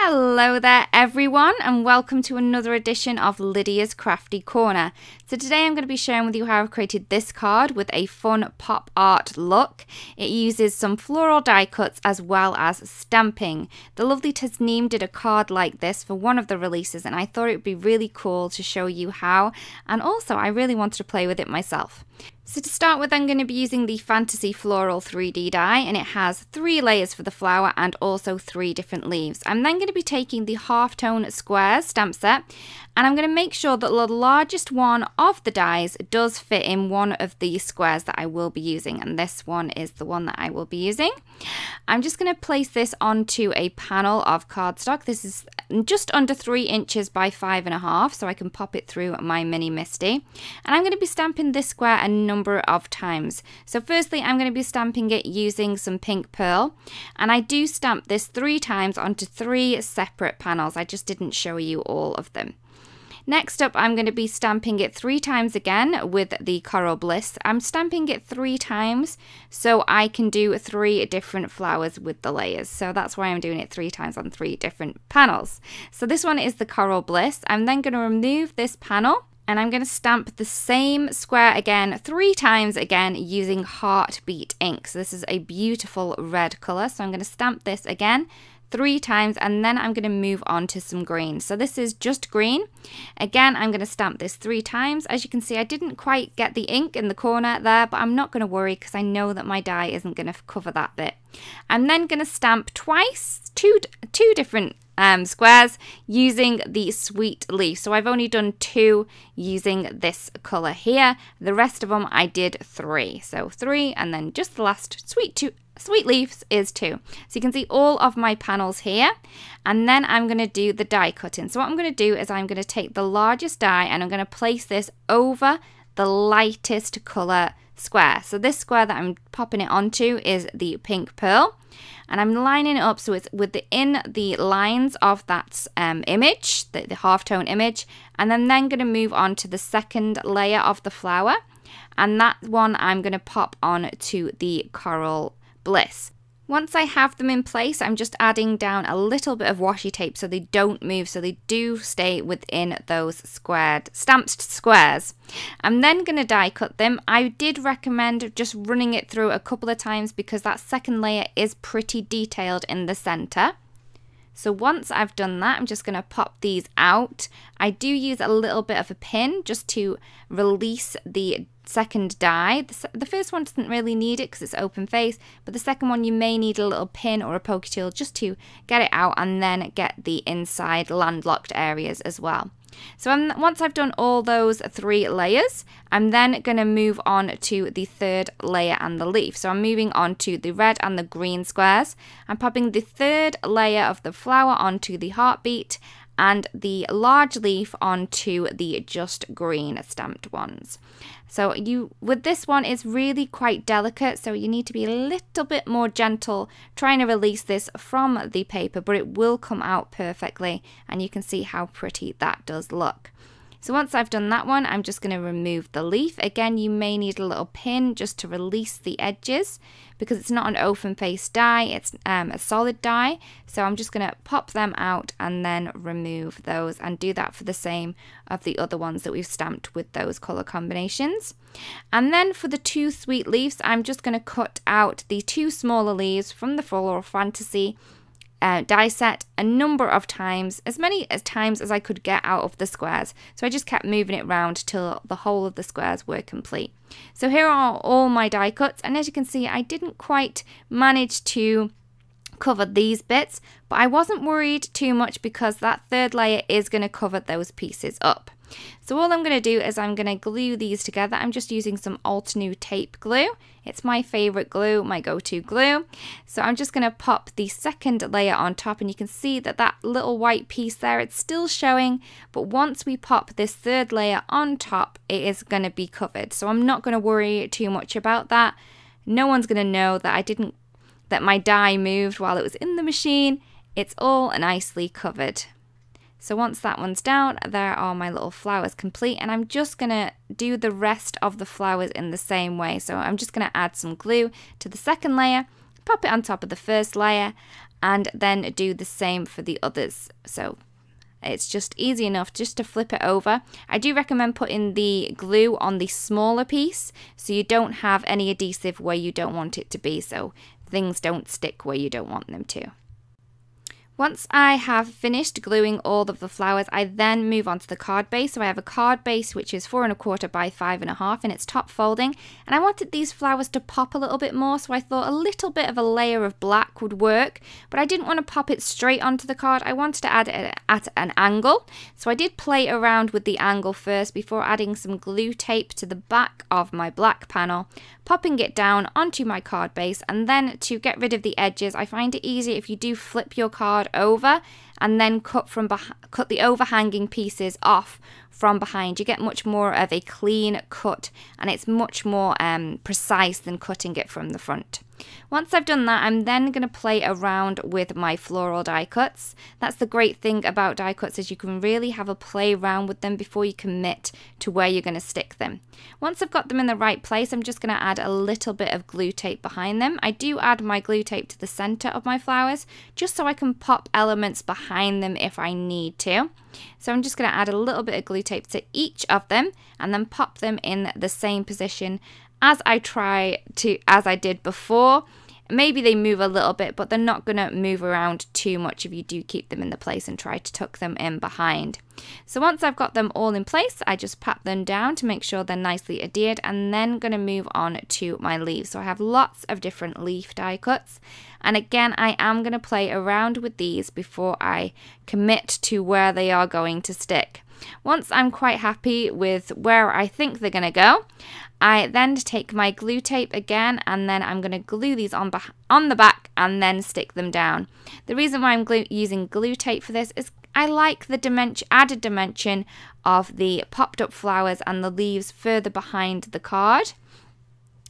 Hello there everyone, and welcome to another edition of Lydia's Crafty Corner. So today I'm going to be sharing with you how I've created this card with a fun pop art look. It uses some floral die cuts as well as stamping. The lovely Tasneem did a card like this for one of the releases, and I thought it would be really cool to show you how, and also I really wanted to play with it myself. So to start with, I'm going to be using the Fantasy Floral 3D die, and it has 3 layers for the flower and also 3 different leaves. I'm then going to be taking the Halftone squares stamp set, and I'm going to make sure that the largest one of the dies does fit in one of the squares that I will be using, and this one is the one that I will be using. I'm just going to place this onto a panel of cardstock. This is just under 3 inches by 5.5, so I can pop it through my mini Misty. And I'm going to be stamping this square a number of times. So firstly, I'm going to be stamping it using some pink pearl, and I do stamp this 3 times onto 3 separate panels. I just didn't show you all of them. Next up, I'm going to be stamping it 3 times again with the Coral Bliss. I'm stamping it 3 times so I can do 3 different flowers with the layers. So that's why I'm doing it 3 times on 3 different panels. So this one is the Coral Bliss. I'm then going to remove this panel, and I'm going to stamp the same square again 3 times again using Heartbeat ink. So this is a beautiful red colour. So I'm going to stamp this again 3 times, and then I'm going to move on to some green. So this is just green. Again, I'm going to stamp this 3 times. As you can see, I didn't quite get the ink in the corner there, but I'm not going to worry because I know that my die isn't going to cover that bit. I'm then going to stamp twice, two different squares using the sweet leaf. So I've only done 2 using this colour here. The rest of them I did 3. So 3, and then just the last sweet leaves is 2. So you can see all of my panels here, and then I'm going to do the die cutting. So what I'm going to do is I'm going to take the largest die and I'm going to place this over the lightest colour square. So this square that I'm popping it onto is the pink pearl, and I'm lining it up so it's within the lines of that image, the halftone image, and I'm then going to move on to the second layer of the flower, and that one I'm going to pop on to the Coral Bliss. Once I have them in place, I'm just adding down a little bit of washi tape so they don't move, so they do stay within those stamped squares. I'm then going to die cut them. I did recommend just running it through a couple of times because that second layer is pretty detailed in the center. So once I've done that, I'm just going to pop these out. I do use a little bit of a pin just to release the second die. The first one doesn't really need it because it's open face, but the second one you may need a little pin or a pokey tool just to get it out and then get the inside landlocked areas as well. So once I've done all those 3 layers, I'm then going to move on to the 3rd layer and the leaf. So I'm moving on to the red and the green squares. I'm popping the 3rd layer of the flower onto the heartbeat and the large leaf onto the just green stamped ones. So with this one, it's really quite delicate, so you need to be a little bit more gentle trying to release this from the paper, but it will come out perfectly, and you can see how pretty that does look. So once I've done that one, I'm just going to remove the leaf. Again, you may need a little pin just to release the edges because it's not an open face die, it's a solid die. So I'm just going to pop them out and then remove those, and do that for the same of the other ones that we've stamped with those colour combinations. And then for the 2 sweet leaves, I'm just going to cut out the 2 smaller leaves from the Floral Fantasy die set a number of times, as many times as I could get out of the squares. So I just kept moving it around till the whole of the squares were complete. So here are all my die cuts, and as you can see, I didn't quite manage to cover these bits, but I wasn't worried too much because that 3rd layer is going to cover those pieces up. So all I'm going to do is I'm going to glue these together. I'm just using some Altenew tape glue. It's my favourite glue, my go-to glue. So I'm just going to pop the 2nd layer on top, and you can see that that little white piece there, it's still showing, but once we pop this 3rd layer on top, it is going to be covered. So I'm not going to worry too much about that. No one's going to know that my die moved while it was in the machine. It's all nicely covered. So once that one's down, there are my little flowers complete, and I'm just going to do the rest of the flowers in the same way. So I'm just going to add some glue to the 2nd layer, pop it on top of the first layer, and then do the same for the others. So it's just easy enough just to flip it over. I do recommend putting the glue on the smaller piece so you don't have any adhesive where you don't want it to be, so things don't stick where you don't want them to. Once I have finished gluing all of the flowers, I then move on to the card base. So I have a card base which is 4 1/4 by 5 1/2 and it's top folding, and I wanted these flowers to pop a little bit more, so I thought a little bit of a layer of black would work, but I didn't want to pop it straight onto the card. I wanted to add it at an angle, so I did play around with the angle first before adding some glue tape to the back of my black panel, popping it down onto my card base. And then to get rid of the edges, I find it easier if you do flip your card over and then cut the overhanging pieces off from behind. You get much more of a clean cut, and it's much more precise than cutting it from the front. Once I've done that, I'm then going to play around with my floral die cuts. That's the great thing about die cuts, is you can really have a play around with them before you commit to where you're going to stick them. Once I've got them in the right place, I'm just going to add a little bit of glue tape behind them. I do add my glue tape to the center of my flowers just so I can pop elements behind them if I need to. So I'm just going to add a little bit of glue tape to each of them and then pop them in the same position as I did before. Maybe they move a little bit, but they're not going to move around too much if you do keep them in the place and try to tuck them in behind. So once I've got them all in place, I just pat them down to make sure they're nicely adhered, and then going to move on to my leaves. So I have lots of different leaf die cuts, and again I am going to play around with these before I commit to where they are going to stick. Once I'm quite happy with where I think they're going to go, I then take my glue tape again, and then I'm going to glue these on the back and then stick them down. The reason why I'm using glue tape for this is I like the added dimension of the popped up flowers and the leaves further behind the card.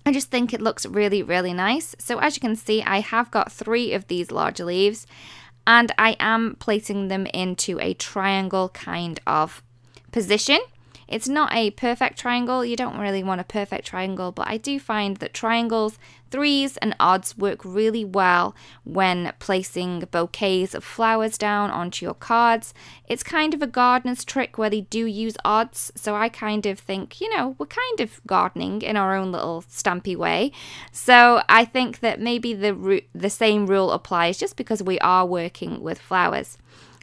I just think it looks really, really nice. So as you can see, I have got 3 of these large leaves, and I am placing them into a triangle kind of position. It's not a perfect triangle. You don't really want a perfect triangle, but I do find that triangles, 3s and odds work really well when placing bouquets of flowers down onto your cards. It's kind of a gardener's trick where they do use odds, so I kind of think, you know, we're kind of gardening in our own little stampy way. So I think that maybe the same rule applies just because we are working with flowers.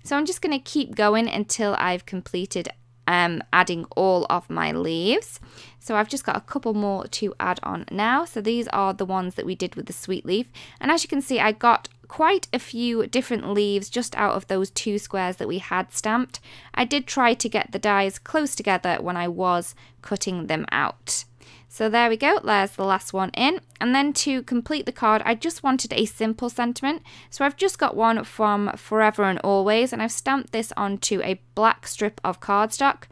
So I'm just going to keep going until I've completed adding all of my leaves. So I've just got a couple more to add on now. So these are the ones that we did with the sweet leaf, and as you can see, I got quite a few different leaves just out of those 2 squares that we had stamped. I did try to get the dies close together when I was cutting them out. So there we go, there's the last one in. And then to complete the card, I just wanted a simple sentiment. So I've just got one from Forever and Always, and I've stamped this onto a black strip of cardstock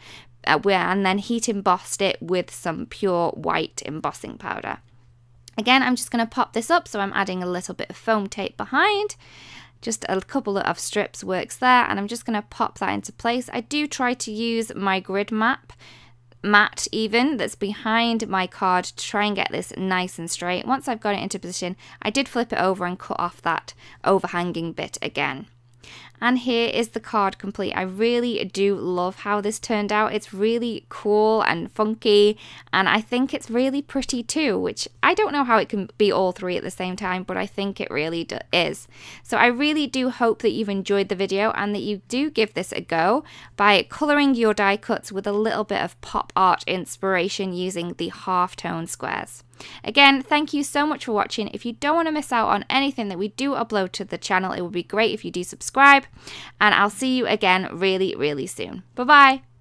and then heat embossed it with some pure white embossing powder. Again, I'm just going to pop this up, so I'm adding a little bit of foam tape behind. Just a couple of strips works there, and I'm just going to pop that into place. I do try to use my grid mat even that's behind my card to try and get this nice and straight. Once I've got it into position, I did flip it over and cut off that overhanging bit again. And here is the card complete. I really do love how this turned out. It's really cool and funky, and I think it's really pretty too, which I don't know how it can be all 3 at the same time, but I think it really is. So I really do hope that you've enjoyed the video and that you do give this a go by colouring your die cuts with a little bit of pop art inspiration using the halftone squares. Again, thank you so much for watching. If you don't want to miss out on anything that we do upload to the channel, it would be great if you do subscribe, and I'll see you again really, really soon. Bye bye.